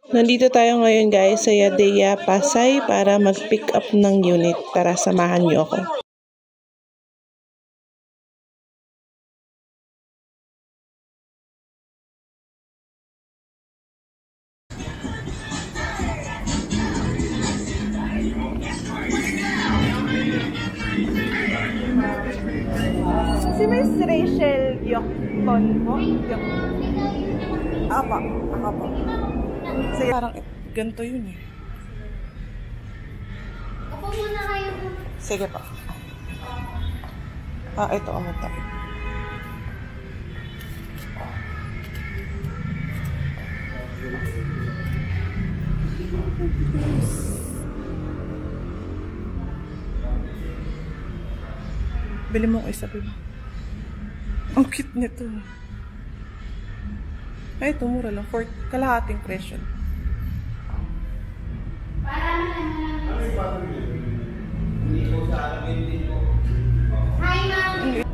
Nandito tayo ngayon guys sa Yadea, Pasay para mag-pick up ng unit. Tara, samahan niyo ako. Si Miss Rachel Yokton po? Apa, ako po. So, parang ganito yun eh. Ako muna kayo. Sige pa. Ito ang ito. Bili mo ko isa, bili. Ang cute nito. Ay, ito mura lang. For kalahating presyo. Hi, ma'am. Okay.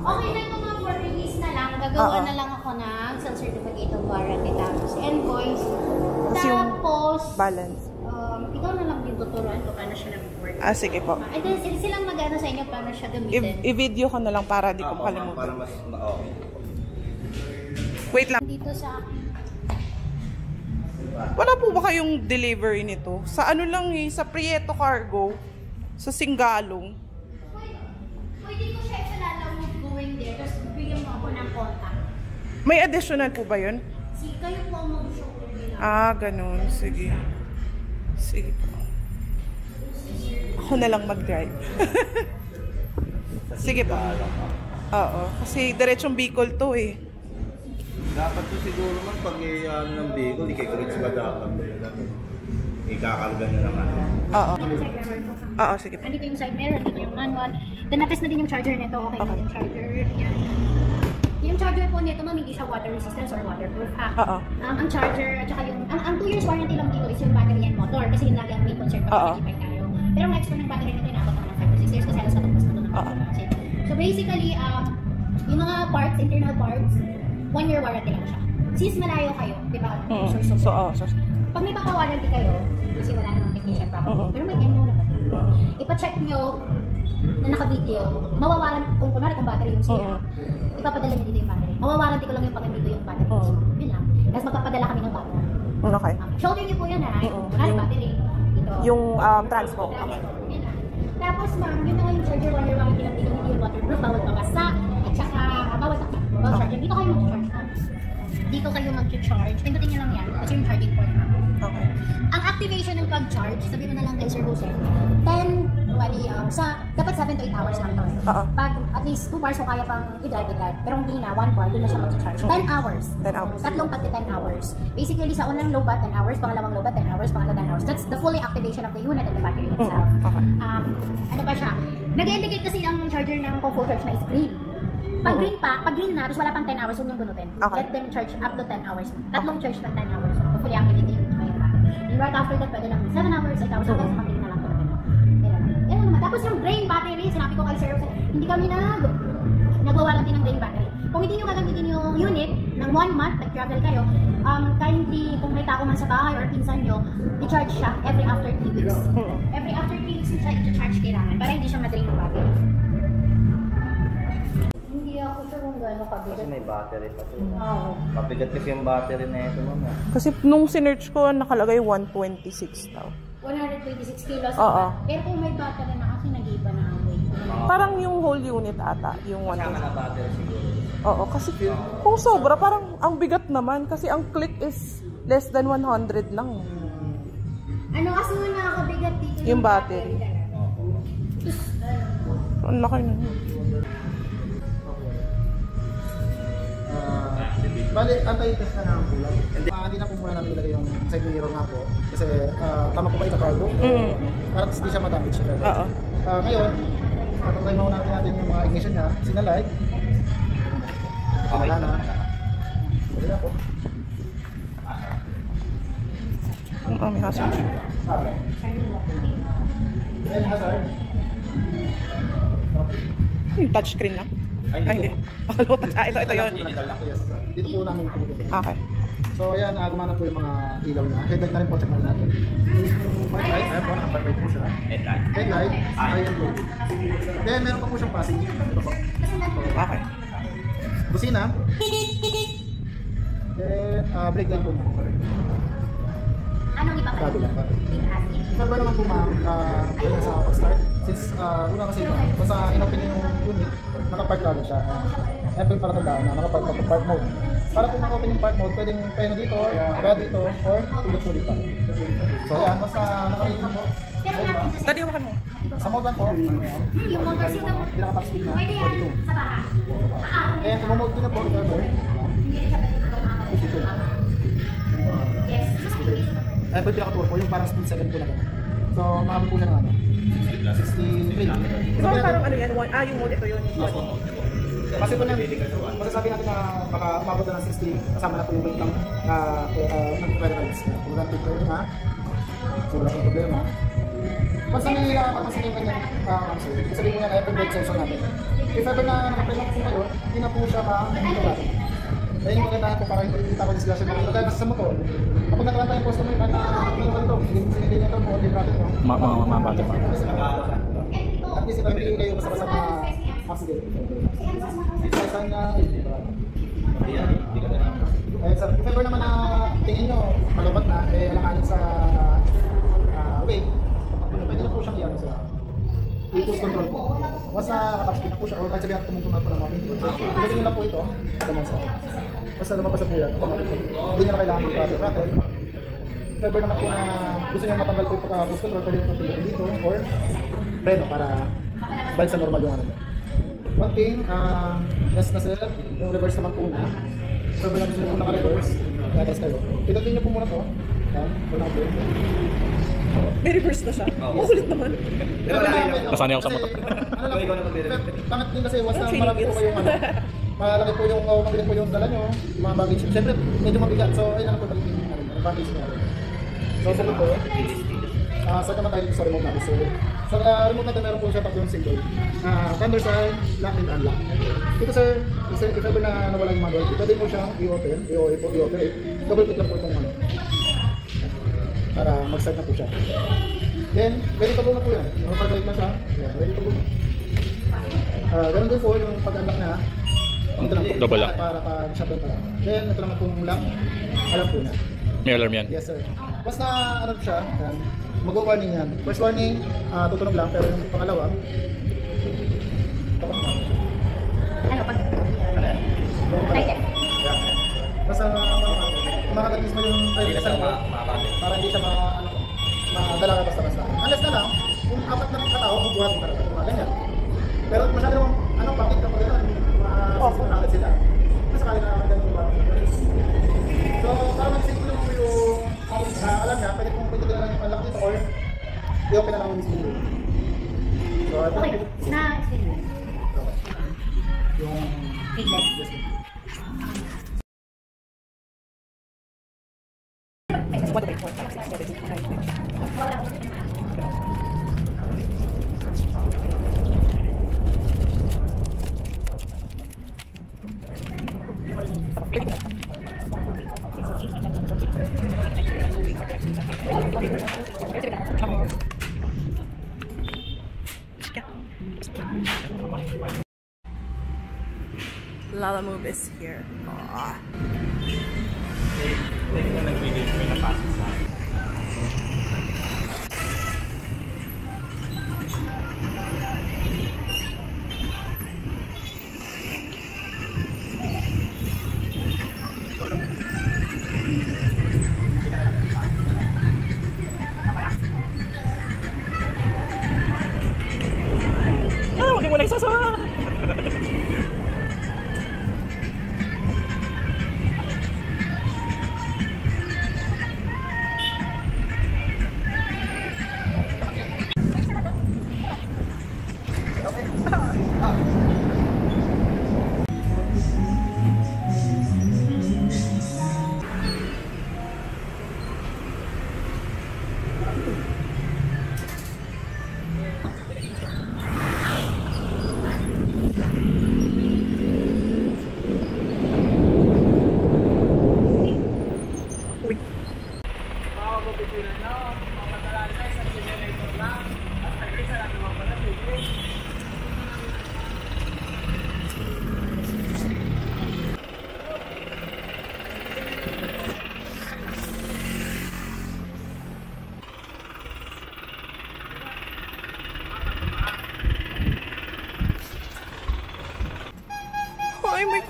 Okay na ito mga for release na lang. Gagawa na lang ako ng self-certificate of warranty tapos invoice. Tapos, balance. ikaw na lang din tuturuan ko paano siya nag-work. Sige po. And then, silang mag-ano sa inyo paano siya gamitin. I-video ko na lang para di ko makalimutan. Para mas Wait lang. Dito sa akin. Wala po ba kayong delivery nito? Sa ano lang eh, sa Prieto Cargo, sa Singalong. Pwede ko siya ipalalawag going there. Tapos bigyan mo ako ng contact. May additional po ba yun? Kayo po ang mag-show nila. Ganun. Sige. Sige po. Ako na lang mag-drive. Sige po. Oo. Kasi diretsong Bicol to eh. dapat to siguro man pag ng Bicol, i-reach ba dapat? Ikakarga nyo naman. Oo. Sige po. Andito yung side mirror, andito yung manual. Then natest na din yung charger nito. Okay na yung charger. Yan. Yung charger po nito, ma'am, hindi siya water resistance or waterproof ha. Ang charger at saka yung ang 2 years warranty lang dito is yung battery and motor kasi yun lagi ang main concern pag nag-ipay tayo. Pero ang extra ng battery nito inabot naman ng 5 to 6 years kasi alas natapos na doon ang So basically, yung mga parts, internal parts, 1 year warranty lang siya. Since malayo kayo, di ba? Pag may baka-warranty kayo, kasi wala namang technician probably, pero may MO naman. Ipa-check nyo na naka-video, mawawalan, kung kunwari kung battery yung siya, ipapadala nyo dito yung battery. Mawawalan ko lang yung pag dito yung battery. Yun lang. Tapos magpapadala kami ng battery. Okay. Shoulder nyo po yun ha. Kunwari battery. Dito. Yung transpo. Okay. Yun lang. Tapos ma'am, yun na yung charger 1 year warranty lang dito, hindi yung waterproof, bawal mabasa, at saka bawal taktak. Bawal charger. Dito kayo mag-charge. Dito kayo mag-charge. Pindutin nyo lang yan. Kasi yung charging port ma'am. Okay. Ang activation ng pag-charge, sabihin mo na lang kay Sir Jose, dapat 7 to 8 hours lang to. Pag at least 2 bars so kaya pang i-drive. Pero hindi na, 1 bar, doon na siya mag-charge. 10 hours. 10 hours. Tatlong pag 10 hours. Basically, sa unang low bat, 10 hours, pangalawang low bat, 10 hours, pangalawang 10 hours. That's the fully activation of the unit and the battery itself. Ano pa siya? Nag-indicate kasi ang charger ng Coco Charge na is green. Pag green na, tapos wala pang 10 hours, huwag yung bunutin. Let them charge up to 10 hours. Tatlong charge na 10 hours. So, fully activate yung and right after that, pwede lang 7 hours, 8 hours, hanggang sa pag-green na lang. Yan naman. Tapos yung drain battery, sinabi ko kay Sir, hindi kami nagwawaranty ng drain battery. Kung hindi nyo gagamitin yung unit ng 1 month, nag-travel kayo, kindly, kung may tao man sa bahay or pinsan nyo, i-charge siya every after 3 weeks. Every after 3 weeks, i-charge kailangan para hindi siya ma-drain yung battery. Hindi ako sure kung gano'n kabigat. Kasi may battery pa ito. Mabigat kasi yung battery na ito naman. Kasi nung sinearch ko, nakalagay 126 daw. 126 kilos. Pero kung may battery na kasi nag-iba na ang weight. Parang yung whole unit ata, yung 126. Kasama na battery siguro. Kasi kung sobra, parang ang bigat naman. Kasi ang click is less than 100 lang. Ano kasi yung nakakabigat dito? Yung battery. Ang laki na yun. Bali, anti-test na lang po lang. Hindi na po muna namin ilagay yung side mirror na po. Kasi tama po ba ito cargo? Para hindi siya ma-damage. Ngayon, patungkay muna natin yung mga ignition niya. Sinalight. Wala na. Wala na po. May hazard. Then hazard. Yung touchscreen lang. Ay, hindi. Ito yun. Dito po namin po. Okay. So ayan, gumana po yung mga ilaw niya. Headlight na rin po, check natin natin. Yung white light, ayan po, naka-white light po siya. Headlight, ayan po. Then meron pa po siyang passing. Ito po. Okay. Busina. Then, brake lang po. Anong iba ka? Bago lang. Server naman po ma'am, ayun sa pag-start. Since una kasi basta in-open yung unit, naka-park lalo siya. Ayan po yung para tandaan na naka-park mode. Para kung naka-open yung park mode, pwedeng payo dito, kaya dito, or tulog po dito. So ayan, basta naka-ready na po. Tadi makan mo. Sa mode 1 po, Yung motor seat na po. pinaka-top speed na, Pwede yan 42. sa baha. And kung mode 2 na po, server, 52. Yes. Ayan po yung pinaka-turbo, yung parang speed 7 po na gano'n. So, makapit po siya ng ano? 63. So, parang ano yan? Yung mode ito yun. Kasi po lang, masasabi natin na baka umabot na ng 60, kasama na po yung weight ng nag-federalize. Kung lang po na, sobrang ang problema. Once na may nakakapansin yung kanyang sabihin mo yan, ay brake sensor natin. If ever na nakaprelak po kayo, hindi na po siya ma-ito natin. Dahil yung magandahan po para hindi kita ko discussion natin. Kaya nasa sa motor, kapag nakaranta yung customer, kahit na pinong ganito, hindi niya ito po, hindi natin ito. Mabati pa. At least ito hindi kayo basta-basta na accident. Isa niya, if ever naman na tingin nyo, malubat na, alanganin sa way, pwede na po siyang iyan sa i-push control po. Once na nakapag-speed na po siya, o kahit sabihin tumutong po ng mga pinto. Pwede nyo lang po ito, basta lumabas na po yan, hindi nyo na kailangan po rattle. If ever naman po na gusto nyo matanggal po yung pagka-push control, pwede po pinto dito, or preno para balik sa normal yung ano. One thing, yes na sir, yung reverse naman po na. So, kung gusto nyo po naka-reverse, nag-test kayo. Pinutin nyo po muna to. Yan, wala po. May reverse na siya. Makulit naman. Nasanay ako sa motor. Pangat din kasi, once na marami po kayong ano, malaki po yung, mabigat po yung dala nyo, mga baggage. Siyempre, medyo mabigat. So, ayun na lang po magiging baggage nyo. So, sabi po, saan naman tayo sa remote natin. So, sa remote natin, meron po siya tatlong single. Thunder sign, lock and unlock. Ito sir, if ever na nawala yung manual, pwede mo siyang i-open, i-operate. Double click lang po itong ano. Para mag-start na po siya. Then, ready to go na po yan. Pag-click na siya, ready to go na. Ganun din po yung pag-unlock na. Ito lang po. Double lock. Para pag-shutdown pa lang. Then, ito naman pong lock. Alam po na. May alarm yan. Yes sir. Basta ano siya, mag-warning yan. First warning, tutunog lang, pero yung pangalawa, Ano pag? Like it. basta makakatagis mo yung sa para hindi siya madala ka basta-basta. Unless na lang, kung apat na katao, bubuhat mo talaga. Mga ganyan. Pero masyadong, bakit kapag gano'n, off na agad sila. Masakali na ganun ba? So, para mag-simple mo yung, alam niya, pwede kong pwede lang yung unlock dito or i-open na lang yung mismo. So, ito Okay. Na-explain mo. yung Feedback. Lala Move is here. Aww. Hindi na nag-video ko na pasok sa akin. Huwag mo nagsasama!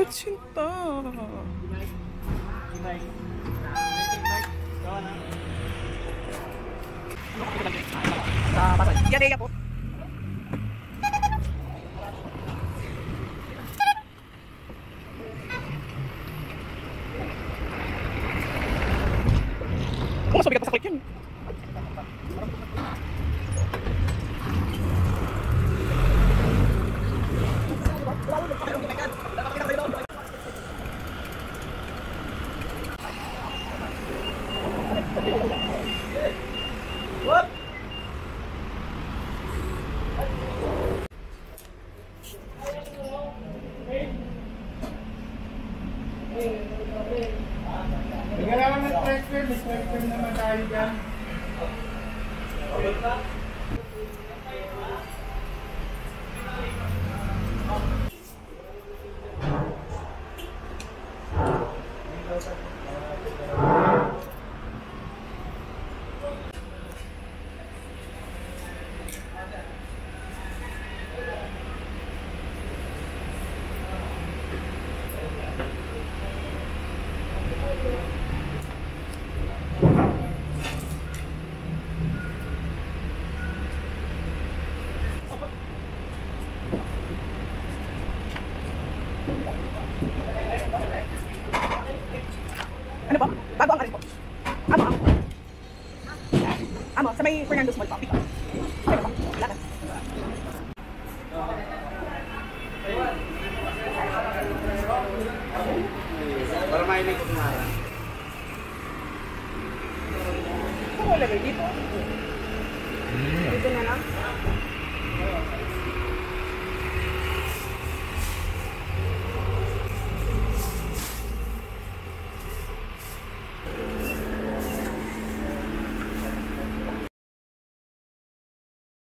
Sinta. Yan ay po. Oh, sabi ka pa sakit yun. Nagalaman ng transfer naman tayo dyan. Ano po? Bago ang arin po. Amo. Amo, sa may Fernando Small po. Pick up. Ano po? Lakas. Para mainit ko na. Ito ko lagay dito. Dito na lang.